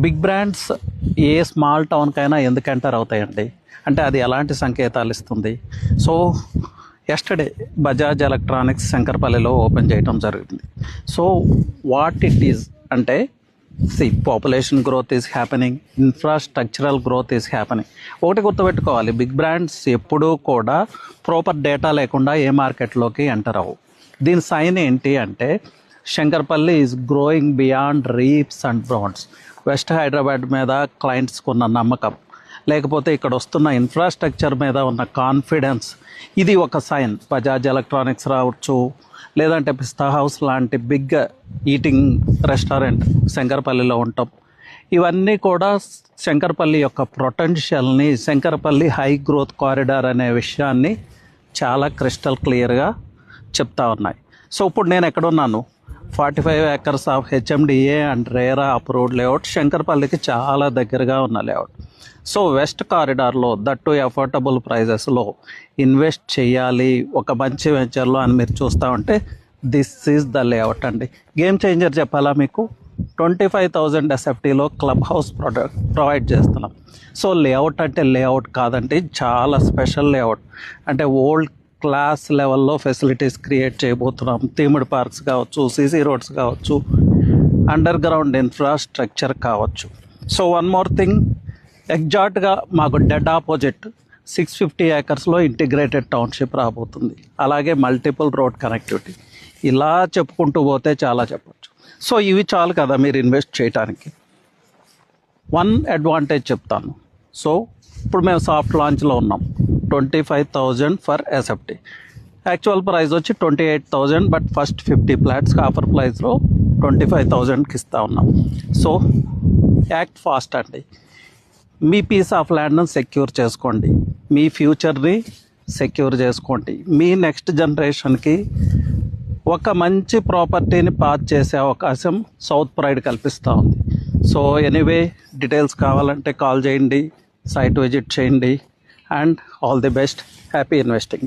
Big brands ఏ small టౌన్కైనా ఎందుకు ఎంటర్ అవుతాయండి? అంటే అది ఎలాంటి సంకేతాలు ఇస్తుంది? సో ఎస్టర్డే బజాజ్ ఎలక్ట్రానిక్స్ శంకరపల్లిలో ఓపెన్ చేయడం జరిగింది. సో వాట్ ఇట్ ఈజ్ అంటే, population growth is happening, infrastructural growth is happening. ఒకటి గుర్తుపెట్టుకోవాలి, బిగ్ బ్రాండ్స్ ఎప్పుడూ కూడా ప్రాపర్ డేటా లేకుండా ఏ మార్కెట్లోకి ఎంటర్ అవ్వవు. దీని సైన్ ఏంటి అంటే, Shankarpally is growing beyond leaps and bounds. West Hyderabad మీద క్లయింట్స్కి ఉన్న నమ్మకం, లేకపోతే ఇక్కడ వస్తున్న ఇన్ఫ్రాస్ట్రక్చర్ మీద ఉన్న కాన్ఫిడెన్స్, ఇది ఒక సైన్. బజాజ్ ఎలక్ట్రానిక్స్ రావచ్చు, లేదంటే పిస్తా హౌస్ లాంటి బిగ్ ఈటింగ్ రెస్టారెంట్ శంకరపల్లిలో ఉంటాం. ఇవన్నీ కూడా శంకరపల్లి యొక్క పొటెన్షియల్ని, శంకరపల్లి హై గ్రోత్ కారిడార్ అనే విషయాన్ని చాలా క్రిస్టల్ క్లియర్గా చెప్తా ఉన్నాయి. సో ఇప్పుడు నేను ఎక్కడున్నాను? 45 acres of HMDA and RERA approved layout, శంకరపల్లికి చాలా దగ్గరగా ఉన్న లేఅవుట్. సో వెస్ట్ కారిడార్లో, దట్టు అఫోర్డబుల్ ప్రైజెస్లో ఇన్వెస్ట్ చేయాలి ఒక మంచి వెంచర్లో అని మీరు చూస్తూ ఉంటే దిస్ ఈజ్ ద లేఅవుట్ అండి. గేమ్ చేంజర్ చెప్పాలా మీకు? 25,000 ఎస్ఎఫ్టీలో క్లబ్ హౌస్ ప్రొవైడ్ చేస్తున్నాం. సో లేఅవుట్ అంటే లేఅవుట్ కాదండి, చాలా స్పెషల్ లేఅవుట్. అంటే ఓల్డ్ క్లాస్ లెవెల్లో ఫెసిలిటీస్ క్రియేట్ చేయబోతున్నాం. థీమ్డ్ పార్క్స్ కావచ్చు, సీసీ రోడ్స్ కావచ్చు, అండర్ గ్రౌండ్ ఇన్ఫ్రాస్ట్రక్చర్ కావచ్చు. సో వన్ మోర్ థింగ్, ఎగ్జాక్ట్గా మాకు డెడ్ ఆపోజిట్ 650 acresలో ఇంటిగ్రేటెడ్ టౌన్షిప్ రాబోతుంది. అలాగే మల్టిపుల్ రోడ్ కనెక్టివిటీ. ఇలా చెప్పుకుంటూ పోతే చాలా చెప్పచ్చు. సో ఇవి చాలు కదా మీరు ఇన్వెస్ట్ చేయడానికి. వన్ అడ్వాంటేజ్ చెప్తాను. సో ఇప్పుడు మేము సాఫ్ట్ లాంచ్లో ఉన్నాం. 25,000 ఫర్ ఎస్ఎఫ్టీ. యాక్చువల్ ప్రైస్ వచ్చి 28,000, బట్ ఫస్ట్ 50 ఫ్లాట్స్కి ఆఫర్ ప్రైస్లో 25,000కి ఇస్తూ ఉన్నాం. సో యాక్ట్ ఫాస్ట్ అండి. మీ పీస్ ఆఫ్ ల్యాండ్ను సెక్యూర్ చేసుకోండి, మీ ఫ్యూచర్ని సెక్యూర్ చేసుకోండి. మీ నెక్స్ట్ జనరేషన్కి ఒక మంచి ప్రాపర్టీని పాస్ చేసే అవకాశం సౌత్ ప్రైడ్ కల్పిస్తూ ఉంది. సో ఎనీవే, డీటెయిల్స్ కావాలంటే కాల్ చేయండి, సైట్ విజిట్ చేయండి. And all the best. Happy investing.